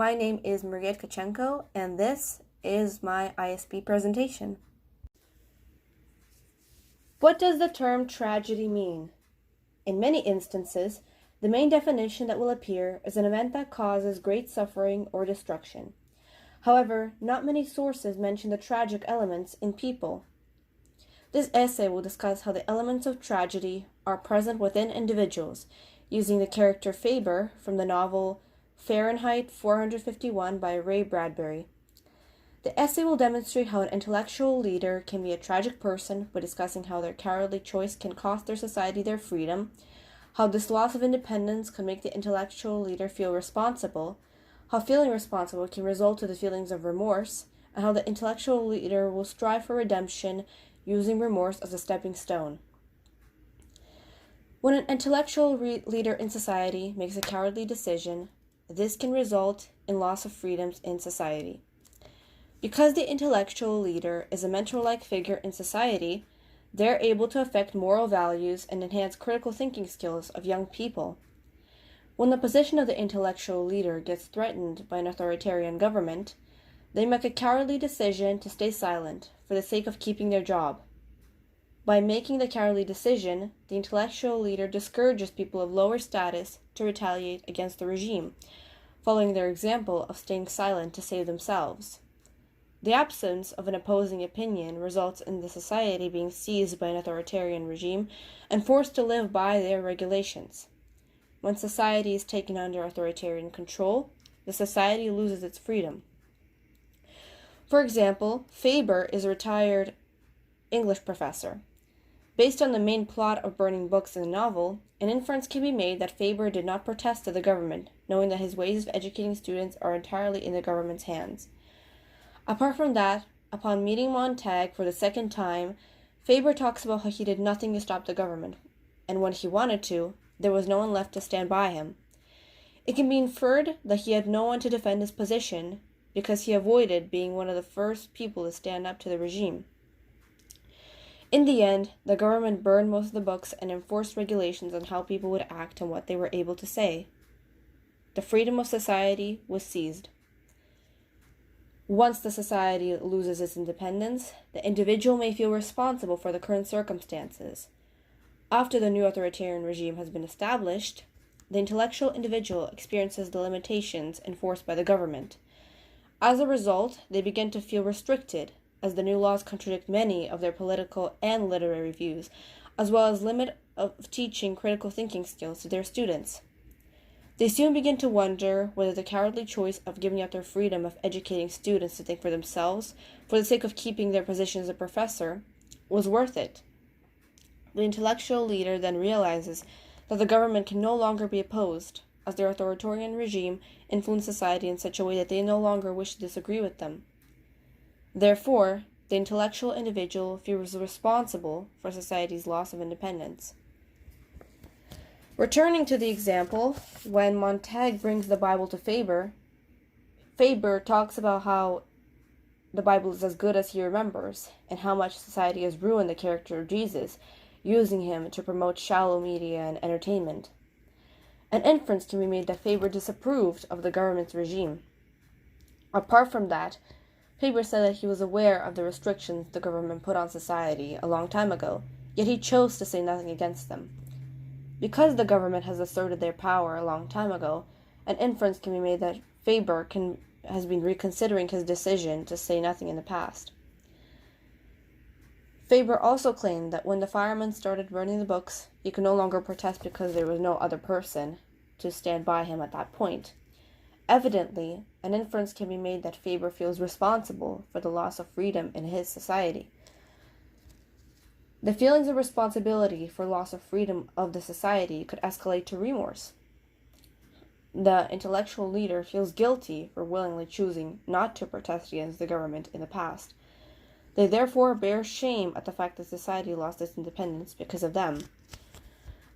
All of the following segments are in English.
My name is Mariia Tkachenko, and this is my ISP presentation. What does the term tragedy mean? In many instances, the main definition that will appear is an event that causes great suffering or destruction. However, not many sources mention the tragic elements in people. This essay will discuss how the elements of tragedy are present within individuals, using the character Faber from the novel Fahrenheit 451 by Ray Bradbury. The essay will demonstrate how an intellectual leader can be a tragic person by discussing how their cowardly choice can cost their society their freedom, how this loss of independence can make the intellectual leader feel responsible, how feeling responsible can result in the feelings of remorse, and how the intellectual leader will strive for redemption using remorse as a stepping stone. When an intellectual leader in society makes a cowardly decision, this can result in loss of freedoms in society. Because the intellectual leader is a mentor-like figure in society, they're able to affect moral values and enhance critical thinking skills of young people. When the position of the intellectual leader gets threatened by an authoritarian government, they make a cowardly decision to stay silent for the sake of keeping their job. By making the cowardly decision, the intellectual leader discourages people of lower status to retaliate against the regime, following their example of staying silent to save themselves. The absence of an opposing opinion results in the society being seized by an authoritarian regime and forced to live by their regulations. When society is taken under authoritarian control, the society loses its freedom. For example, Faber is a retired English professor. Based on the main plot of burning books in the novel, an inference can be made that Faber did not protest to the government, knowing that his ways of educating students are entirely in the government's hands. Apart from that, upon meeting Montag for the second time, Faber talks about how he did nothing to stop the government, and when he wanted to, there was no one left to stand by him. It can be inferred that he had no one to defend his position because he avoided being one of the first people to stand up to the regime. In the end, the government burned most of the books and enforced regulations on how people would act and what they were able to say. The freedom of society was seized. Once the society loses its independence, the individual may feel responsible for the current circumstances. After the new authoritarian regime has been established, the intellectual individual experiences the limitations enforced by the government. As a result, they begin to feel restricted, as the new laws contradict many of their political and literary views, as well as limit of teaching critical thinking skills to their students. They soon begin to wonder whether the cowardly choice of giving up their freedom of educating students to think for themselves, for the sake of keeping their position as a professor, was worth it. The intellectual leader then realizes that the government can no longer be opposed, as their authoritarian regime influenced society in such a way that they no longer wish to disagree with them. Therefore, the intellectual individual feels responsible for society's loss of independence. Returning to the example, when Montag brings the Bible to Faber, Faber talks about how the Bible is as good as he remembers, and how much society has ruined the character of Jesus, using him to promote shallow media and entertainment. An inference can be made that Faber disapproved of the government's regime. Apart from that, Faber said that he was aware of the restrictions the government put on society a long time ago, yet he chose to say nothing against them. Because the government has asserted their power a long time ago, an inference can be made that Faber has been reconsidering his decision to say nothing in the past. Faber also claimed that when the firemen started burning the books, he could no longer protest because there was no other person to stand by him at that point. Evidently, an inference can be made that Faber feels responsible for the loss of freedom in his society. The feelings of responsibility for loss of freedom of the society could escalate to remorse. The intellectual leader feels guilty for willingly choosing not to protest against the government in the past. They therefore bear shame at the fact that society lost its independence because of them.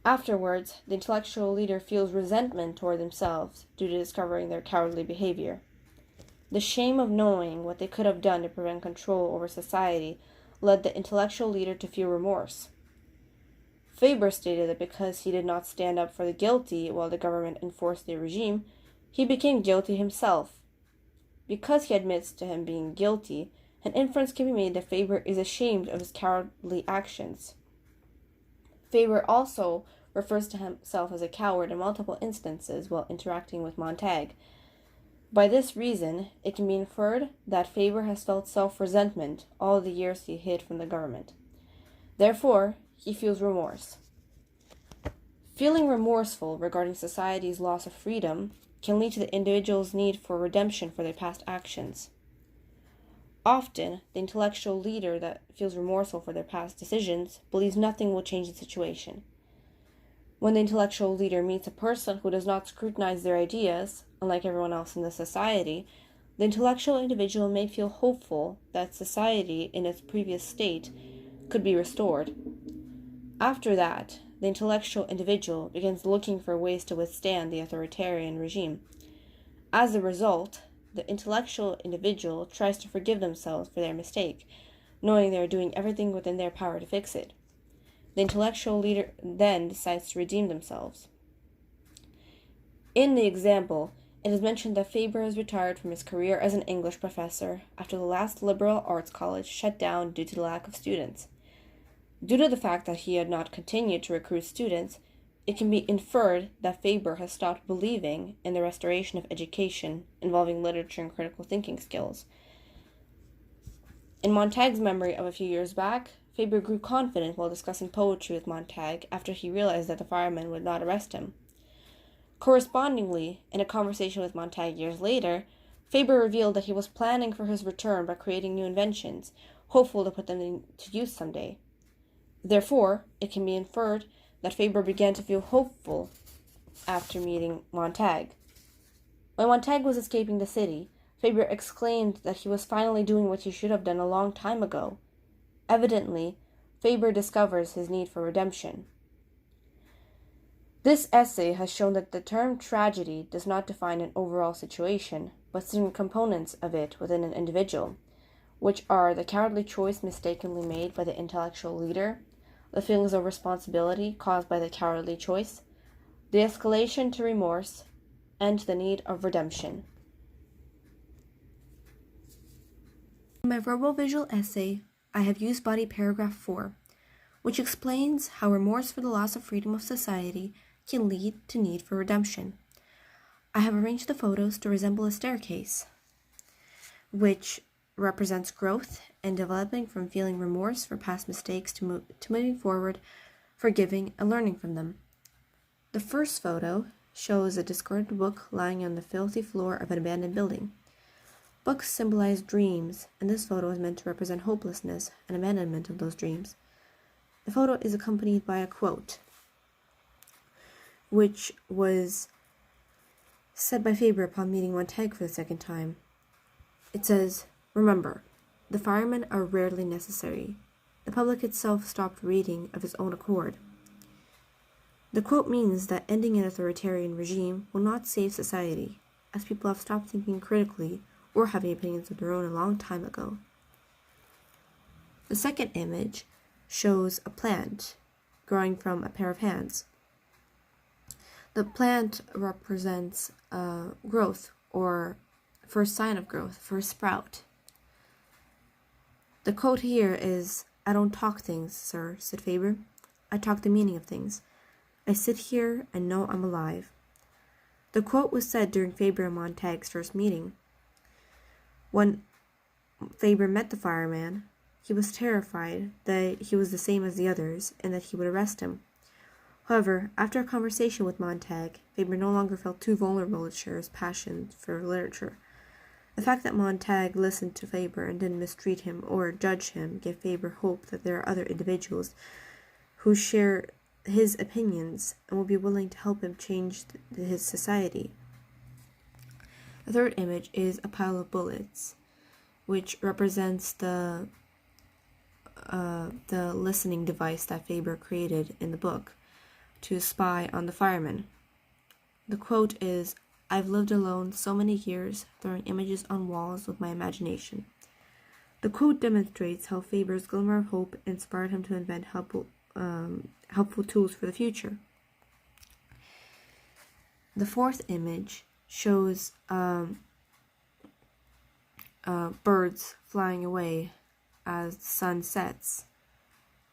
Afterwards, the intellectual leader feels resentment toward themselves due to discovering their cowardly behavior. The shame of knowing what they could have done to prevent control over society led the intellectual leader to feel remorse. Faber stated that because he did not stand up for the guilty while the government enforced their regime, he became guilty himself because he admits to him being guilty, an inference can be made that Faber is ashamed of his cowardly actions. Faber also refers to himself as a coward in multiple instances while interacting with Montag. By this reason, it can be inferred that Faber has felt self-resentment all the years he hid from the government. Therefore, he feels remorse. Feeling remorseful regarding society's loss of freedom can lead to the individual's need for redemption for their past actions. Often, the intellectual leader that feels remorseful for their past decisions believes nothing will change the situation. When the intellectual leader meets a person who does not scrutinize their ideas, unlike everyone else in the society, the intellectual individual may feel hopeful that society in its previous state could be restored. After that, the intellectual individual begins looking for ways to withstand the authoritarian regime. As a result, the intellectual individual tries to forgive themselves for their mistake, knowing they are doing everything within their power to fix it. The intellectual leader then decides to redeem themselves. In the example, it is mentioned that Faber has retired from his career as an English professor after the last liberal arts college shut down due to the lack of students. Due to the fact that he had not continued to recruit students, it can be inferred that Faber has stopped believing in the restoration of education involving literature and critical thinking skills. In Montag's memory of a few years back, Faber grew confident while discussing poetry with Montag after he realized that the firemen would not arrest him. Correspondingly, in a conversation with Montag years later, Faber revealed that he was planning for his return by creating new inventions, hopeful to put them into use someday. Therefore, it can be inferred that Faber began to feel hopeful after meeting Montag. When Montag was escaping the city, Faber exclaimed that he was finally doing what he should have done a long time ago. Evidently, Faber discovers his need for redemption. This essay has shown that the term tragedy does not define an overall situation, but certain components of it within an individual, which are the cowardly choice mistakenly made by the intellectual leader, the feelings of responsibility caused by the cowardly choice, the escalation to remorse, and the need of redemption. In my verbal visual essay, I have used body paragraph 4, which explains how remorse for the loss of freedom of society can lead to need for redemption. I have arranged the photos to resemble a staircase, which represents growth and developing from feeling remorse for past mistakes to moving forward, forgiving, and learning from them. The first photo shows a discarded book lying on the filthy floor of an abandoned building. Books symbolize dreams, and this photo is meant to represent hopelessness and abandonment of those dreams. The photo is accompanied by a quote, which was said by Faber upon meeting Montag for the second time. It says, "Remember, the firemen are rarely necessary. The public itself stopped reading of its own accord." The quote means that ending an authoritarian regime will not save society, as people have stopped thinking critically or having opinions of their own a long time ago. The second image shows a plant growing from a pair of hands. The plant represents growth, or first sign of growth, first sprout. The quote here is, "I don't talk things, sir," said Faber. "I talk the meaning of things. I sit here and know I'm alive." The quote was said during Faber and Montag's first meeting. When Faber met the fireman, he was terrified that he was the same as the others and that he would arrest him. However, after a conversation with Montag, Faber no longer felt too vulnerable to share his passion for literature. The fact that Montag listened to Faber and didn't mistreat him or judge him gave Faber hope that there are other individuals who share his opinions and will be willing to help him change his society. The third image is a pile of bullets, which represents the listening device that Faber created in the book to spy on the firemen. The quote is, "I've lived alone so many years, throwing images on walls with my imagination." The quote demonstrates how Faber's glimmer of hope inspired him to invent helpful tools for the future. The fourth image shows birds flying away as the sun sets,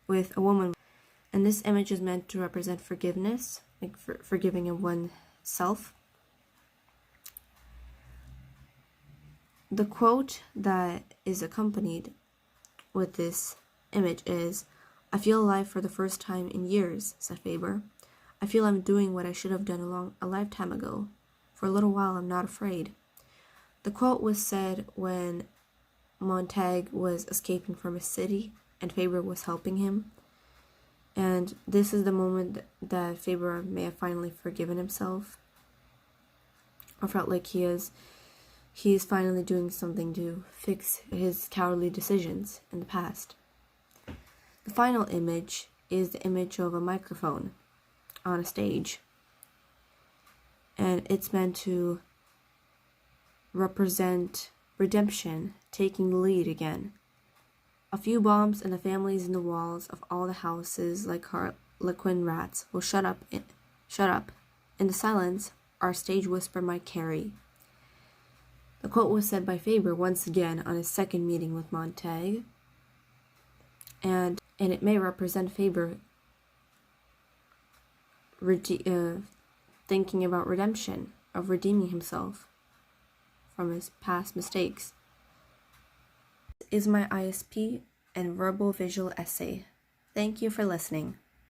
with a woman. And this image is meant to represent forgiveness, like forgiving of oneself. The quote that is accompanied with this image is, "I feel alive for the first time in years," said Faber. "I feel I'm doing what I should have done a lifetime ago. For a little while I'm not afraid." The quote was said when Montag was escaping from a city and Faber was helping him. And this is the moment that Faber may have finally forgiven himself, or felt like he is finally doing something to fix his cowardly decisions in the past. The final image is the image of a microphone on a stage, and it's meant to represent redemption, taking the lead again. "A few bombs and the families in the walls of all the houses, like harlequin rats, will shut up. In the silence, our stage whisper might carry." The quote was said by Faber once again on his second meeting with Montag, and it may represent Faber thinking about redemption, of redeeming himself from his past mistakes. This is my ISP and verbal visual essay. Thank you for listening.